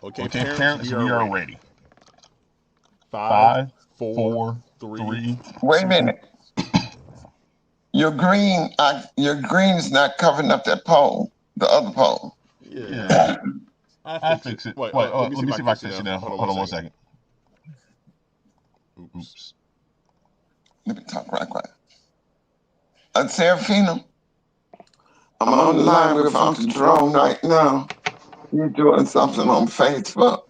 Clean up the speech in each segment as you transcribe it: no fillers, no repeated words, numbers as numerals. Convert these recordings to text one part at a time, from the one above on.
Okay, parents, we are ready. Five, 5, four, 4, three. 3. Wait a minute. Your green is not covering up that pole, the other pole. Yeah. I fix it. Wait, let me see if I can fix it now. Hold on one second. Oops. Let me talk right quick. Serafina, I'm on the line with Uncle Jerome right now. You're doing something on Facebook.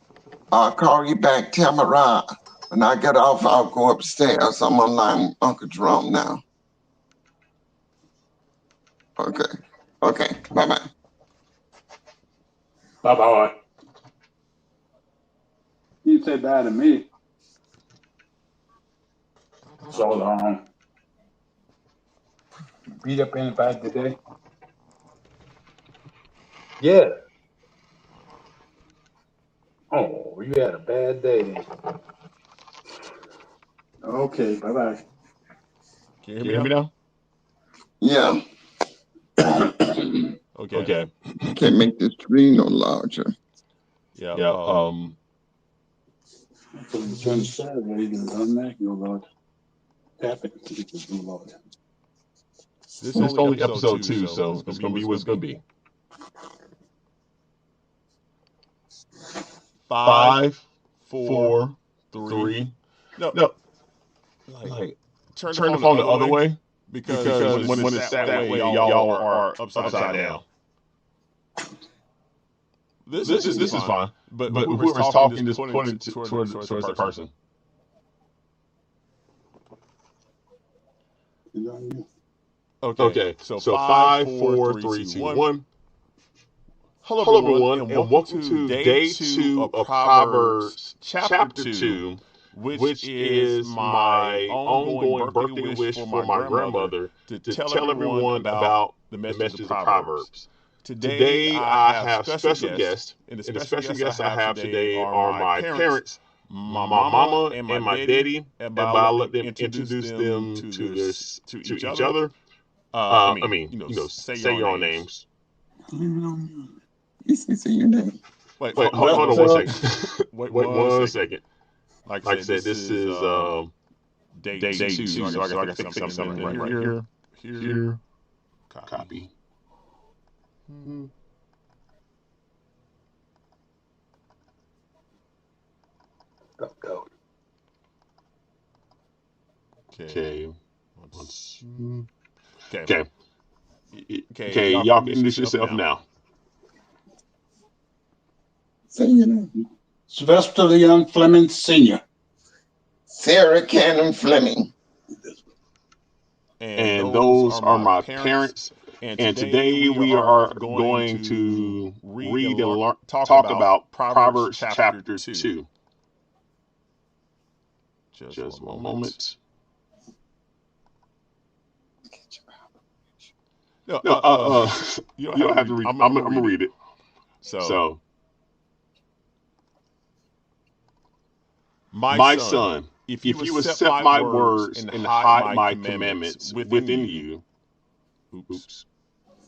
I'll call you back, tell me right. When I get off, I'll go upstairs. I'm online with Uncle Jerome now. Okay. Bye-bye. Bye-bye. You said bye to me. So long. Beat up anybody today? Yeah. Oh, you had a bad day then. Okay, bye-bye. Can you hear me now? Yeah. Okay. Can't make this screen no larger. Yeah. So you turn sideways and automatic, your Lord. Tap it to get the Lord. This is only episode 2, so it's gonna be what it's gonna be. 5, 4, 3. No. Like turn the phone the other way because when it's that way, y'all are upside down. This is fine, but whoever's talking just point it towards the person. Is on you. Okay. So 5, 4, 3, 2, 1. Hello everyone, and welcome to day 2 of Proverbs chapter 2, which is my ongoing birthday wish for my grandmother to tell everyone about the messages of Proverbs. Today I have special guests, and the special guests I have today are my parents, my mama and my daddy, and I'll let them introduce them to each other. Say your names. You say your name. Wait, hold on 1 second. Wait 1 second. Like I said, this is day 2, so I got to fix something right here. Copy. Go. Okay. Okay, y'all can introduce yourself now. Say your name. Sylvester Leon Fleming Sr. Sarah Cannon Fleming. And those are my parents. And today we are going to read and talk about Proverbs chapter 2. Just one moment. No, you don't have to read. I'm gonna read it. So, my son, if you accept my words and hide my commandments within you, oops,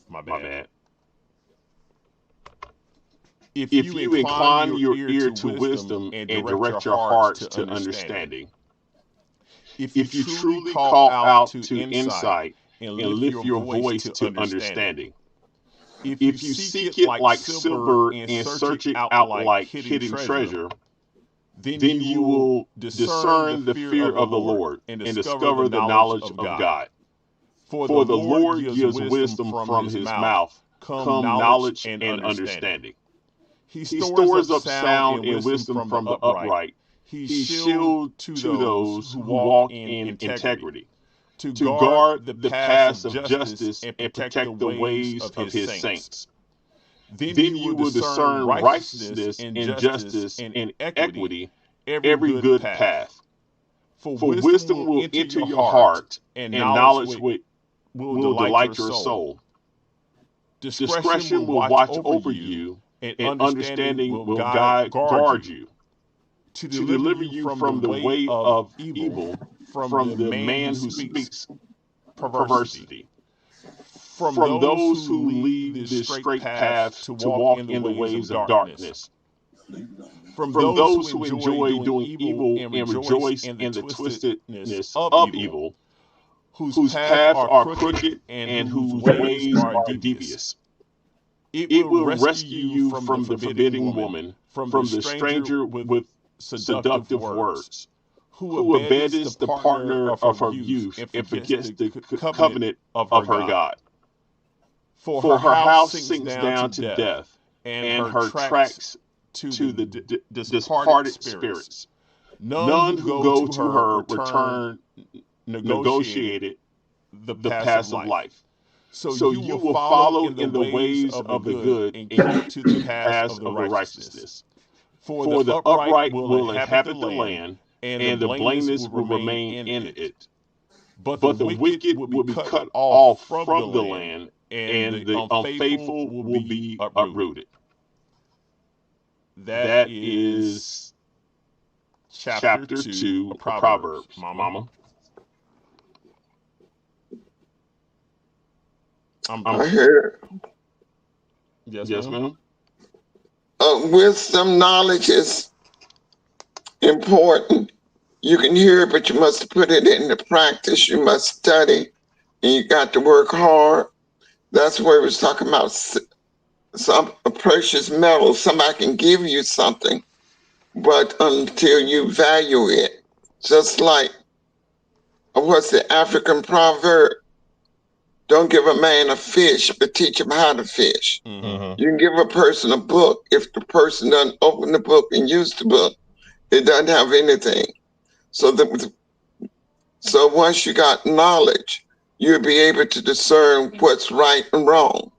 my bad. If you incline your ear to wisdom and direct your hearts to understanding, if you truly call out to insight and lift your voice to understanding, if you seek it like silver and search it out like hidden treasure, then you will discern the fear of the Lord and discover the knowledge of God. For the Lord gives wisdom from his mouth, come knowledge and understanding. He stores up sound and wisdom from the upright. He shield to those who walk in integrity, to guard the paths of justice and protect the ways of his saints. Then you will discern righteousness and justice and equity, every good path. For wisdom will enter your heart, and knowledge will delight your soul. Discretion will watch over you, and understanding will guard you, to deliver you from the way of evil, from the man who speaks perversity, from those who lead the straight path to walk in the ways of darkness, From those who enjoy doing evil and rejoice in the twistedness of evil, whose paths are crooked and whose ways are devious. It will rescue you from the forbidding woman, from the stranger with seductive words, who abandons the partner of her youth and forgets the covenant of her God. For her house sinks down to death, and her tracks to the departed spirits. None who go to her return negotiated the paths of life. So you will follow in the ways of the good and keep to the paths of the righteousness. For the upright will inhabit the land, and the blameless will remain in it. But the wicked will be cut off from the land, and the unfaithful will be uprooted. That is chapter 2 of Proverbs, Mama. I hear Yes, ma'am. wisdom, knowledge is important. You can hear it, but you must put it into practice. You must study, and you got to work hard. That's where he was talking about some precious metal. Somebody can give you something, but until you value it, just like what's the African proverb? Don't give a man a fish, but teach him how to fish. Mm-hmm. You can give a person a book. If the person doesn't open the book and use the book, it doesn't have anything. So once you got knowledge, you'll be able to discern what's right and wrong.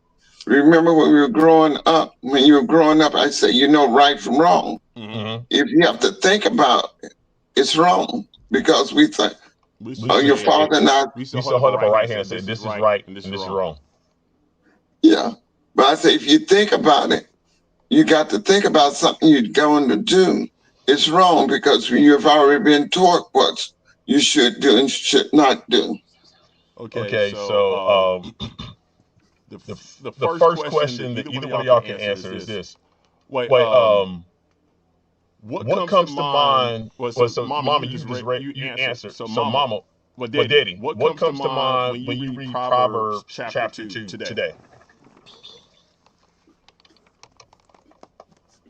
Remember when we were growing up, when you were growing up, I say, you know right from wrong. Mm-hmm. If you have to think about it, it's wrong, because we think, your father and I. We still hold up our right hand and say, this is right and this is wrong. Yeah. But I say, if you think about it, you got to think about something you're going to do. It's wrong because you've already been taught what you should do and should not do. Okay, so the first question that either one of y'all can answer is this. Wait, what comes to mind? So Mama, you answered. So Mama, Deddy, what comes to mind when you read Proverbs chapter 2 today?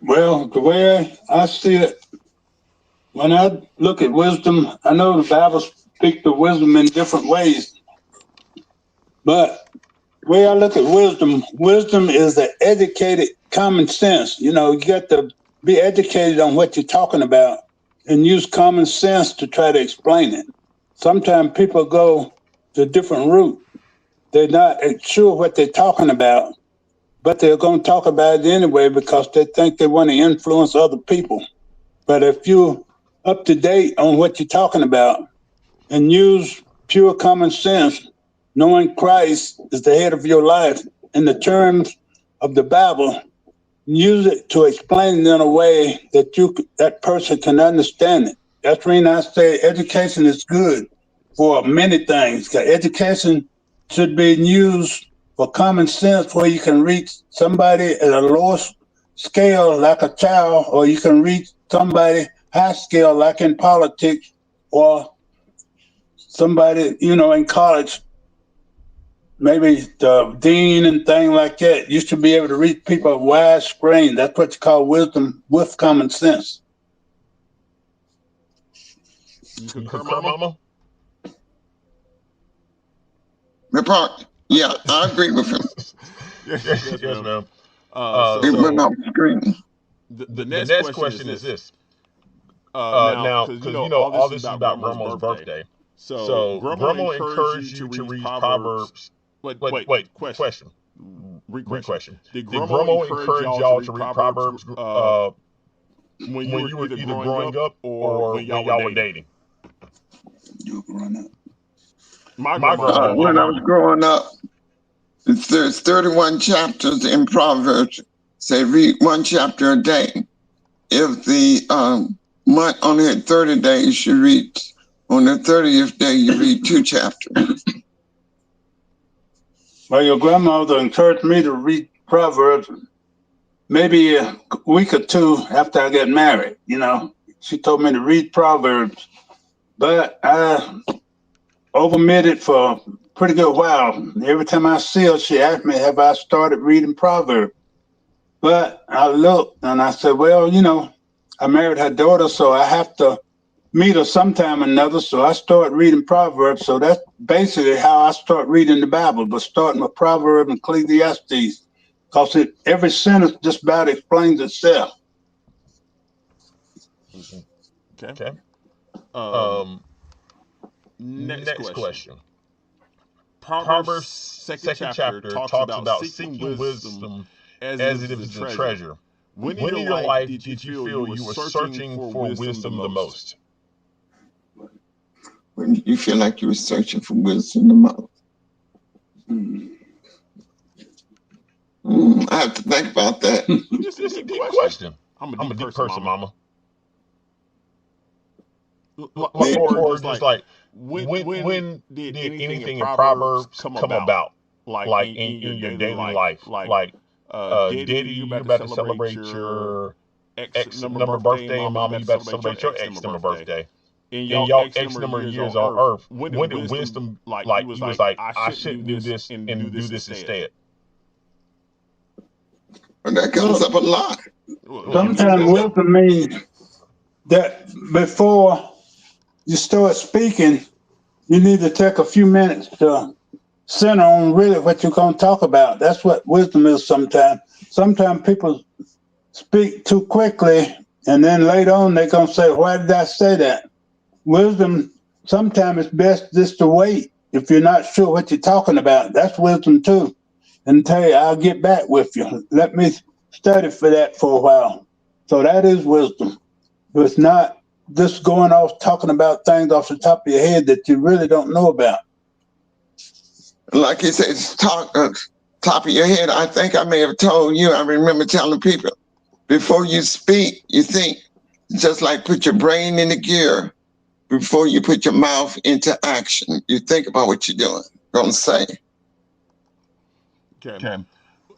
Well, the way I see it, when I look at wisdom, I know the Bible speaks to wisdom in different ways. But the way I look at wisdom, wisdom is the educated common sense. You got to be educated on what you're talking about and use common sense to try to explain it. Sometimes people go to a different route. They're not sure what they're talking about, but they're going to talk about it anyway because they think they want to influence other people. But if you're up to date on what you're talking about and use pure common sense, knowing Christ is the head of your life in the terms of the Bible, use it to explain it in a way that that person can understand it. That's the reason I say education is good for many things. Education should be used for common sense, where you can reach somebody at a lower scale like a child, or you can reach somebody high scale like in politics, or somebody, in college, maybe the dean and thing like that. You should be able to reach people wide screen. That's what you call wisdom with common sense. You concur, Mama? Yeah, I agree with him. yes, ma'am. It went off screen. The next question is this. Now, because all this is about Grandma's birthday. So Grandma encouraged you to read Proverbs. Wait, question. Re-question. Did Grandma encourage y'all to read Proverbs when you were either growing up or when y'all were dating? You were growing up. My grandma. When I was growing up, there's 31 chapters in Proverbs. Say read one chapter a day. If the month only had 30 days, you read on the 30th day, you read 2 chapters. Well, your grandmother encouraged me to read Proverbs maybe a week or two after I got married. She told me to read Proverbs, but I overcommitted for a pretty good while. Every time I see her, she asked me, have I started reading Proverbs? But I looked and I said, well, I married her daughter, so I have to meet her sometime or another. So I started reading Proverbs. So that's basically how I start reading the Bible, but starting with Proverbs and Ecclesiastes, because every sentence just about explains itself. Okay. Okay. Next question. Proverbs Proverbs second chapter talks about seeking wisdom as it is a treasure. When in your life did you feel you were searching for wisdom the most? When you feel like you were searching for wisdom the most? I have to think about that. It's a deep question. I'm a deep person, Mama. Or just like, when did anything in Proverbs come about? Like in your daily life? Like, Deddy, you're about to celebrate your X number birthday, and Mama, you about to celebrate your X number birthday. In y'all X number of years on Earth, when did wisdom, like, you was like, I shouldn't do this and do this instead? And that comes up a lot. Sometimes wisdom means that before you start speaking, you need to take a few minutes to center on really what you're going to talk about. That's what wisdom is sometimes. Sometimes people speak too quickly, and then later on they're going to say, why did I say that? Wisdom, sometimes it's best just to wait if you're not sure what you're talking about. That's wisdom too. And tell you, I'll get back with you. Let me study for that for a while. So that is wisdom. But it's not just going off talking about things off the top of your head that you really don't know about. Like you said, top of your head. I think I may have told you, I remember telling people, before you speak, you think, just like put your brain in the gear before you put your mouth into action. You think about what you're doing, going to say. Okay.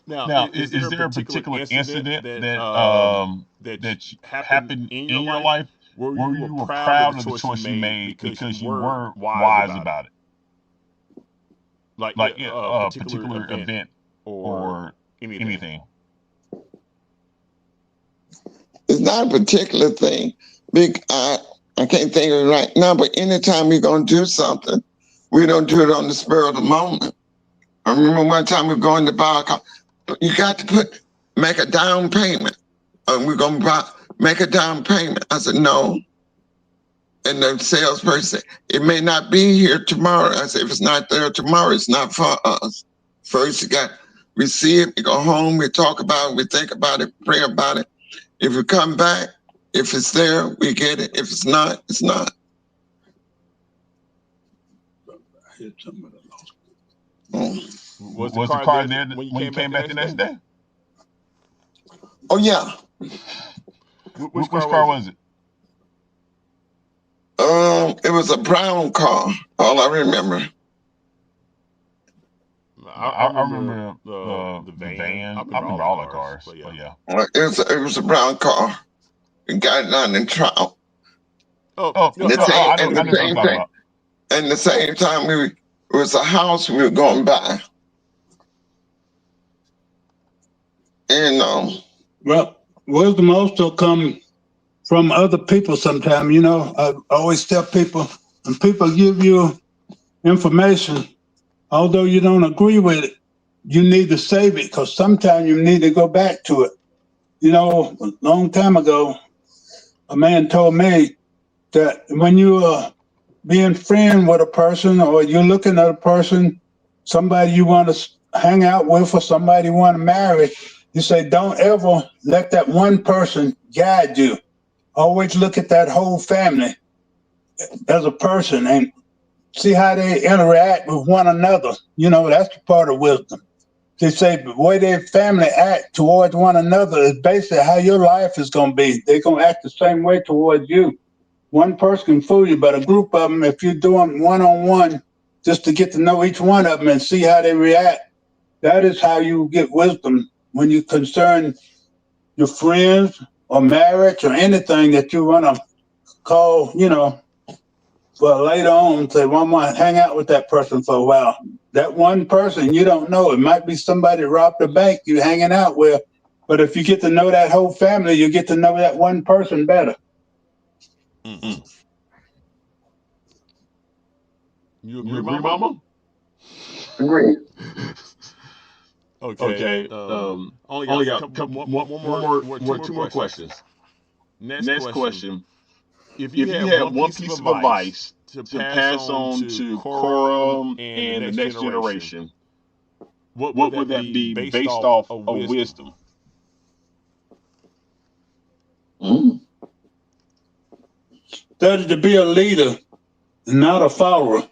Now, is there a particular incident that happened in your life where you were proud of the choice you made because you were wise about it? Like a particular event or anything? It's not a particular thing. I can't think of it right now, but anytime we're going to do something, we don't do it on the spur of the moment. I remember one time we were going to buy a car. You got to make a down payment. We're going to make a down payment. I said, no. And the salesperson said, it may not be here tomorrow. I said, if it's not there tomorrow, it's not for us. First, we see it, we go home, we talk about it, we think about it, pray about it. If we come back, if it's there, we get it. If it's not, it's not. Was the car there when you came back the next day? Oh, yeah. Which car was it? It was a brown car, all I remember. I remember the van. I remember all the cars, but yeah. It was a brown car. We got it on the trial. I know what you're talking about. And the same time, it was a house we were going by. And well, wisdom also comes from other people sometimes. I always tell people, when people give you information, although you don't agree with it, you need to save it, because sometimes you need to go back to it. A long time ago, a man told me that when you are being friend with a person, or you're looking at a person, somebody you want to hang out with or somebody you want to marry, you say, don't ever let that one person guide you. Always look at that whole family as a person and see how they interact with one another. That's the part of wisdom. They say the way their family act towards one another is basically how your life is going to be. They're going to act the same way towards you. One person can fool you, but a group of them, if you're doing one-on-one just to get to know each one of them and see how they react, that is how you get wisdom when you concern your friends or marriage or anything that you want to call, well, later on, say, well, I'm going to hang out with that person for a while. That one person, you don't know. It might be somebody robbed the bank you're hanging out with. But if you get to know that whole family, you get to know that one person better. Mm-hmm. You You agree, agree, Mama? Mama? Agree. Okay. Only got two more questions. Next question. If If you you had had one one piece of piece of advice advice to to pass pass on on to to Cora Cora and the and the next next generation, generation, what would what that would that be be based based off off of of wisdom? wisdom? Study to be a leader and not a follower.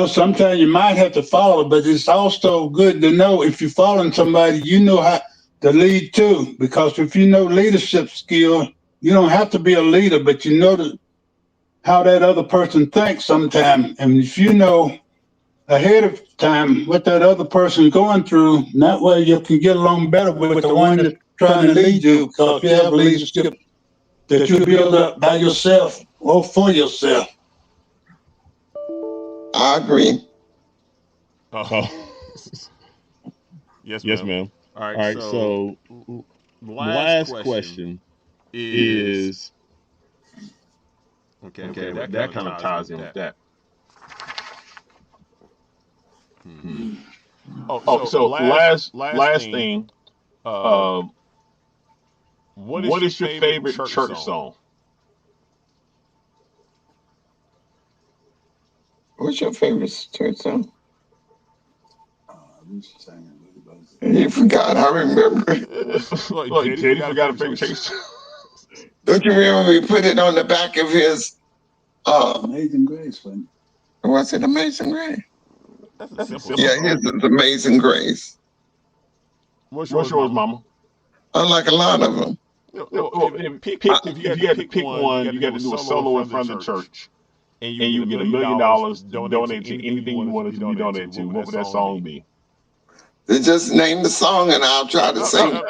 Sometimes you might have to follow, but it's also good to know if you're following somebody, you know how to lead too. Because if you know leadership skill, you don't have to be a leader, but you know how that other person thinks sometimes. And if you know ahead of time what that other person going through, that way you can get along better with the one that's trying to lead you. Because you have leadership that you build up by yourself or for yourself. I agree. Oh, yes, Yes, ma'am. ma'am. All right. All right, So so the the last last question question is is okay. okay, That kind that of kind of ties in ties with in with that. that. Hmm. Oh, Oh, so so last last thing. thing, Uh, uh, what is what your is your favorite favorite church church song? song? What's your favorite church song? You forgot. I remember. Like Like Deddy Deddy forgot a forgot a favorite favorite church. church. Don't you remember we put it on the back of his Amazing Grace, wasn't was it Amazing Grace? That's a That's a simple simple Yeah, song. song. his is Amazing Grace. What's What's yours, yours, Mama? Mama? I like a lot of them. Well, pick I, if you If had you to had to pick pick one, you one, got you to got do to a do a solo in solo in front of front the of the church, church, and you and get you $1 get $1 million million to to donate to donate to anything you anything you want it to wanted be to be donated to. donated to. What would What that would that song song be? be? they just name the song and I'll try to sing it.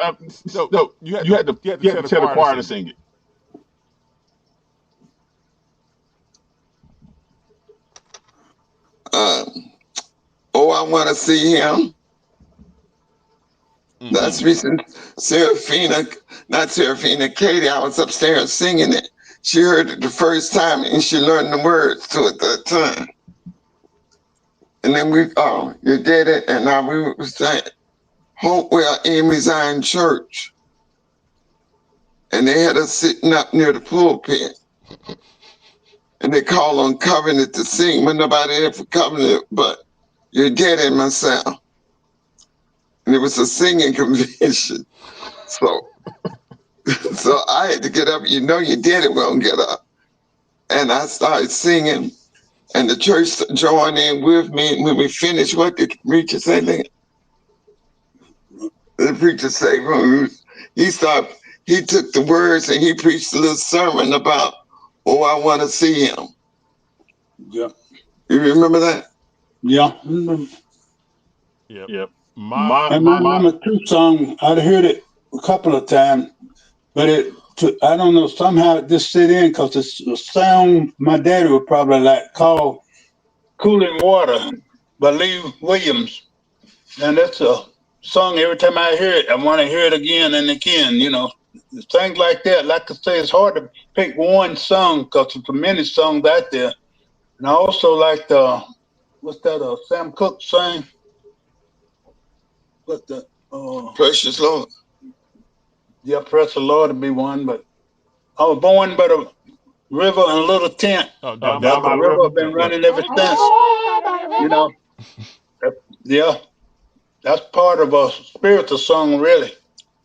No. You had to tell the tell the choir to choir to sing it. sing it. Uh, oh, I want to see him. Mm-hmm. That's recent. Not Serafina, Katie. I was upstairs singing it. She heard it the first time and she learned the words to it that time. And then you did it, and now we were saying, Hopewell Amy Zion Church. And they had us sitting up near the pulpit. And they called on Covenant to sing, but nobody there for Covenant but you did it myself. And it was a singing convention. So I had to get up. You did it, we'll get up. And I started singing, and the church joined in with me. And when we finished, what did the preacher say then? The preacher say, he took the words and he preached a little sermon about, oh, I want to see him. Yeah. You remember that? Yeah. Yep. Yep. My And my number 2 song, I'd heard it a couple of times, but I don't know, somehow it just sit in because it's a sound my daddy would probably like, called Cooling Water by Lee Williams. And that's a song every time I hear it, I want to hear it again and again, Things like that. Like I say, it's hard to pick one song because there's many songs out there. And I also like what's that, Sam Cooke sing? What the, Precious Lord. yeah, Press the Lord to be one, but I was born by the river in a little tent. down by That's the the river. river I've been running ever since. You know, yeah, that's part of a spiritual song, really.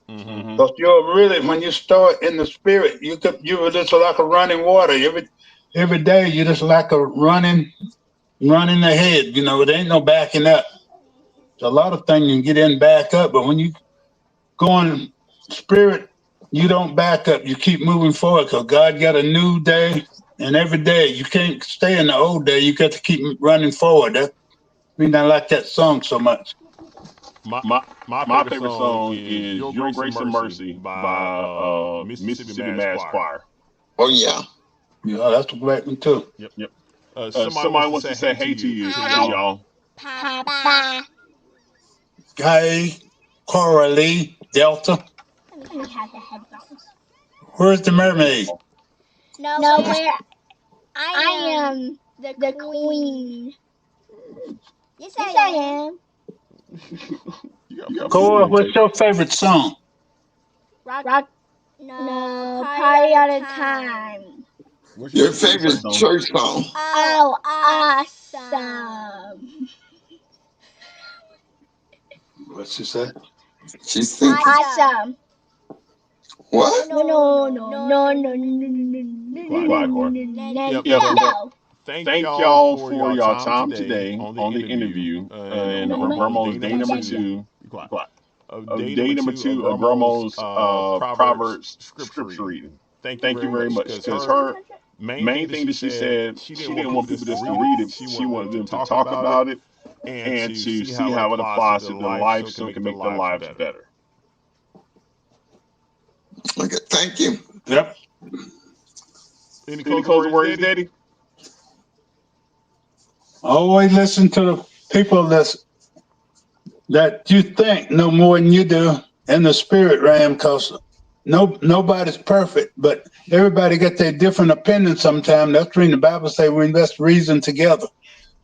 Mm-hmm. Mm-hmm. Because you're really, when you start in the spirit, you were just like a running water. Every day you just like a running ahead. There ain't no backing up. There's a lot of things you can get in back up, but when you go in spirit, you don't back up. You keep moving forward because God got a new day, and every day you can't stay in the old day. You got to keep running forward. That's I like that song so much. My My my favorite favorite song song is is Your Your Grace and Grace and Mercy Mercy by by Mississippi Mississippi Mass Mass Choir. Choir. Oh yeah. Yeah, that's a great one too. Yep. Yep. Somebody wants Somebody to wants say to hey say to hey to you, you, to to y'all. y'all. Papa. Hey, Coralie, Delta. Let me have the headphones. Where's the mermaid? Nowhere. I I am am the the queen. queen. Yes, Yes, I I am. am. You got You got full Cora, full what's tape. your favorite song? Rock. No, No, party party all all the the time. time. What's Your your What's your favorite favorite favorite song? song? church song. Oh, Oh, awesome. awesome. What's she say? She's thinking. Awesome. What? No, No, no, no, no, no, no, no, no, no, no, no, no, no, no, no, Be no, quiet, no, Cora. no, let no, it Yep. Yep. go. Thank Thank y'all y'all for for y'all y'all time time today today on the on the interview. interview And and Grandma's Grandma's day day number number two. two. Be quiet. Quiet. Of Of day number day number two of two of Grandma's Grandma's Proverbs Proverbs scripture scripture reading. reading. Thank you Thank very you very much much because because her her main thing main that thing she that she said said she didn't she want didn't people want just people to just to read it. read it. She She wanted them wanted to them to talk talk about it about it and and to to see see how it how it applies to applies their to their life so life it can so it make can their make their lives lives better. better. Okay, thank you. Yep. Any Any closing closing words, words, Daddy? Daddy? Always listen to the people that you think know more than you do in the spirit realm, because nobody's perfect, but everybody got their different opinions sometimes. That's when the Bible say we invest reason together.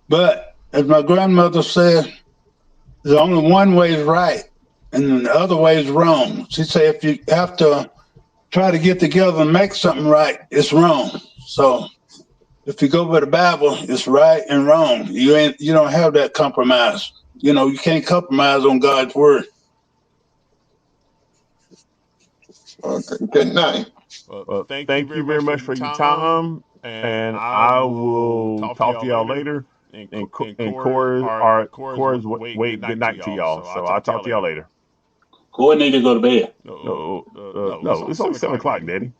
But as my grandmother said, there's only one way is right and the other way is wrong. She said if you have to try to get together and make something right, it's wrong. So if you go by the Bible, it's right and wrong. You don't have that compromise. You can't compromise on God's word. Okay, good night. Well, Well, thank you thank very you very much for much your for your time, time, and and I I will will talk to talk y'all to y'all later. later. And And and Cora's Cora's Cora's wait good wait good night to night to y'all. y'all. So I'll So I'll talk to y'all talk to y'all later. later. Go need to go to bed. No, No, no, it's no, only it's only 7 o'clock, 7 o'clock, Daddy. Daddy.